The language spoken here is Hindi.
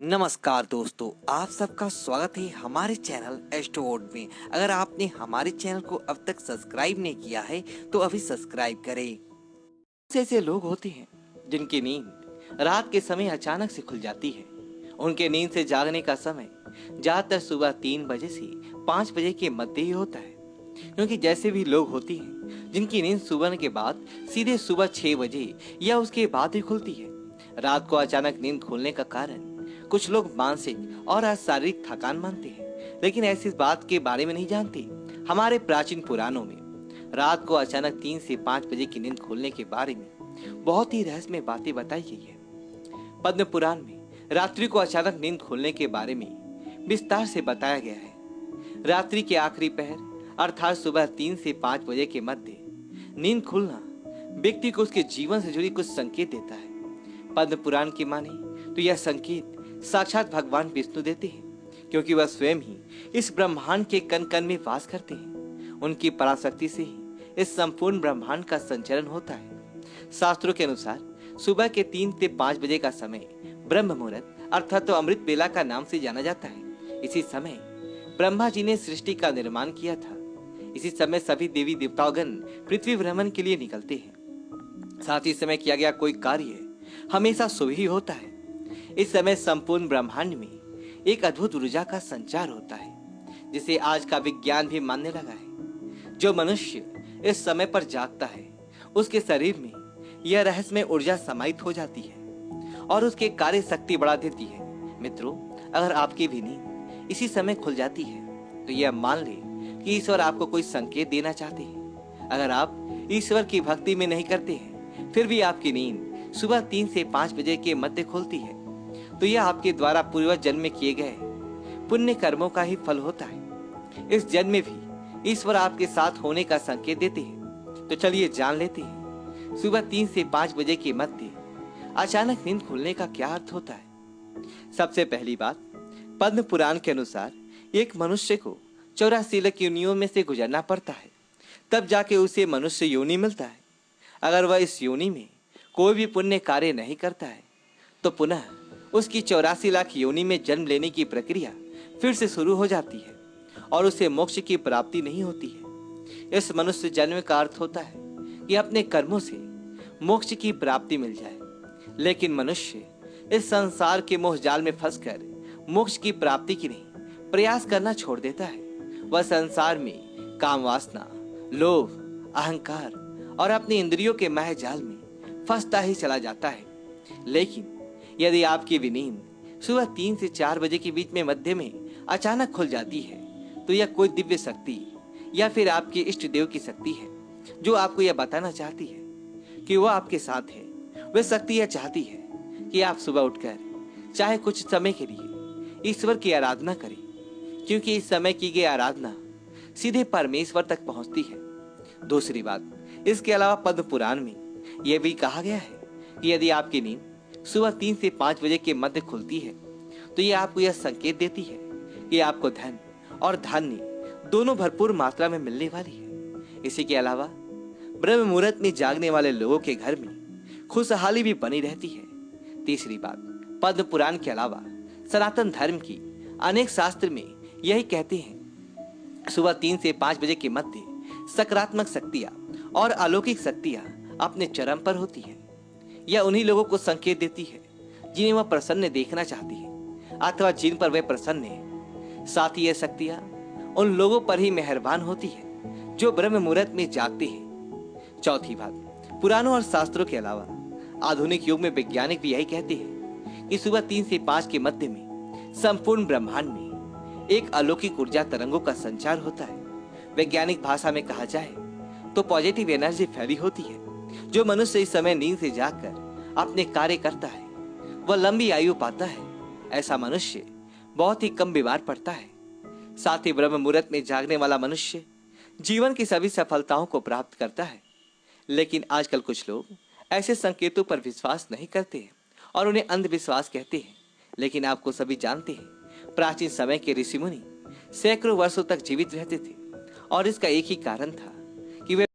नमस्कार दोस्तों, आप सबका स्वागत है हमारे चैनल एस्ट्रोवर्ड में। अगर आपने हमारे चैनल को अब तक सब्सक्राइब नहीं किया है तो अभी सब्सक्राइब करें। ऐसे लोग होते हैं जिनकी नींद रात के समय अचानक से खुल जाती है। उनके नींद से जागने का समय ज्यादातर सुबह 3 बजे से 5 बजे के मध्य ही होता है, क्योंकि जैसे भी लोग होती हैं जिनकी नींद सुबह के बाद सीधे सुबह 6 बजे या उसके बाद ही खुलती है। रात को अचानक नींद खुलने का कारण कुछ लोग मानसिक और शारीरिक थकान मानते हैं, लेकिन ऐसी बात के बारे में नहीं जानते। हमारे प्राचीन पुराणों में रात को अचानक 3 से 5 बजे की नींद खुलने के बारे में बहुत ही रहस्यमय बातें बताई गई है। पद्म पुराण में रात्रि को अचानक नींद खुलने के बारे में विस्तार से बताया गया है। रात्रि के आखिरी पहर अर्थात सुबह 3 से 5 बजे के मध्य नींद खुलना व्यक्ति को उसके जीवन से जुड़ी कुछ संकेत देता है। पद्म पुराण की माने तो यह संकेत साक्षात भगवान विष्णु देते हैं, क्योंकि वह स्वयं ही इस ब्रह्मांड के कण कण में वास करते हैं। उनकी पराशक्ति से ही इस संपूर्ण ब्रह्मांड का संचलन होता है। शास्त्रों के अनुसार सुबह के 3 से 5 बजे का समय ब्रह्म मुहूर्त अर्थात तो अमृत बेला का नाम से जाना जाता है। इसी समय ब्रह्मा जी ने सृष्टि का निर्माण किया था। इसी समय सभी देवी देवतागण पृथ्वी भ्रमण के लिए निकलते हैं। साथ ही समय किया गया कोई कार्य हमेशा शुभ ही होता है। इस समय संपूर्ण ब्रह्मांड में एक अद्भुत ऊर्जा का संचार होता है, जिसे आज का विज्ञान भी मानने लगा है। जो मनुष्य इस समय पर जागता है उसके शरीर में यह रहस्यमय ऊर्जा समाहित हो जाती है और उसके कार्य शक्ति बढ़ा देती है। मित्रों, अगर आपकी भी नींद इसी समय खुल जाती है तो यह मान ले कि ईश्वर आपको कोई संकेत देना चाहते हैं। अगर आप ईश्वर की भक्ति में नहीं करते हैं फिर भी आपकी नींद सुबह 3 से 5 बजे के मध्य खुलती है तो यह आपके द्वारा पूर्व जन्म में किए गए पुण्य कर्मों का ही फल होता है। इस जन्म में भी ईश्वर आपके साथ होने का संकेत देते हैं। तो चलिए जान लेते हैं सुबह 3 से 5 बजे के मध्य अचानक नींद खुलने का क्या अर्थ होता है। सबसे पहली बात, पद्म पुराण के अनुसार एक मनुष्य को 84 लाख योनियों में से गुजरना पड़ता है, तब जाके उसे मनुष्य योनि मिलता है। अगर वह इस योनि में कोई भी पुण्य कार्य नहीं करता है तो पुनः उसकी 84 लाख योनि में जन्म लेने की प्रक्रिया फिर से शुरू हो जाती है और उसे मोक्ष की प्राप्ति नहीं होती है। इस मनुष्य जन्म का अर्थ होता है कि अपने कर्मों से मोक्ष की प्राप्ति मिल जाए, लेकिन मनुष्य इस संसार के मोह जाल में फंसकर मोक्ष की प्राप्ति की नहीं प्रयास करना छोड़ देता है। वह संसार में काम वासना, लोभ, अहंकार और अपनी इंद्रियों के माया जाल में फंसता ही चला जाता है। लेकिन यदि आपकी भी नींद सुबह 3 से 4 बजे के बीच में मध्य में अचानक खुल जाती है तो यह कोई दिव्य शक्ति या फिर आपके इष्ट देव की शक्ति है जो आपको यह बताना चाहती है कि वह आपके साथ है। वह शक्ति यह चाहती है कि आप सुबह उठकर चाहे कुछ समय के लिए ईश्वर की आराधना करें, क्योंकि इस समय की गई आराधना सीधे परमेश्वर तक पहुंचती है। दूसरी बात, इसके अलावा पद्म पुराण में यह भी कहा गया है कि यदि आपकी नींद सुबह 3 से 5 बजे के मध्य खुलती है तो यह आपको यह संकेत देती है कि आपको धन और धान्य दोनों भरपूर मात्रा में मिलने वाली है। इसी के अलावा ब्रह्म मुहूर्त में जागने वाले लोगों के घर में खुशहाली भी बनी रहती है। तीसरी बात, पद्म पुराण के अलावा सनातन धर्म की अनेक शास्त्र में यही कहते हैं सुबह 3 से 5 बजे के मध्य सकारात्मक शक्तियां और अलौकिक शक्तियां अपने चरम पर होती है। यह उन्हीं लोगों को संकेत देती है जिन्हें वह प्रसन्न देखना चाहती है अथवा जिन पर वह प्रसन्न है। साथ ही यह शक्तियां उन लोगों पर ही मेहरबान होती है जो ब्रह्म मुहूर्त में जागते हैं। चौथी बात, पुराणों और शास्त्रों के अलावा आधुनिक युग में वैज्ञानिक भी यही कहते हैं कि सुबह 3 से 5 के मध्य में संपूर्ण ब्रह्मांड में एक अलौकिक ऊर्जा तरंगों का संचार होता है। वैज्ञानिक भाषा में कहा जाए तो पॉजिटिव एनर्जी फैली होती है। जो मनुष्य इस समय नींद से जागकर अपने कार्य करता है वह लंबी आयु पाता है। ऐसा मनुष्य बहुत ही कम बीमार पड़ता है। साथ ही ब्रह्म मुहूर्त में जागने वाला मनुष्य जीवन की सभी सफलताओं को प्राप्त करता है। लेकिन आजकल कुछ लोग ऐसे संकेतों पर विश्वास नहीं करते हैं और उन्हें अंधविश्वास कहते हैं। लेकिन आपको सभी जानते हैं प्राचीन समय के ऋषि मुनि सैकड़ों वर्षों तक जीवित रहते थे और इसका एक ही कारण था कि वे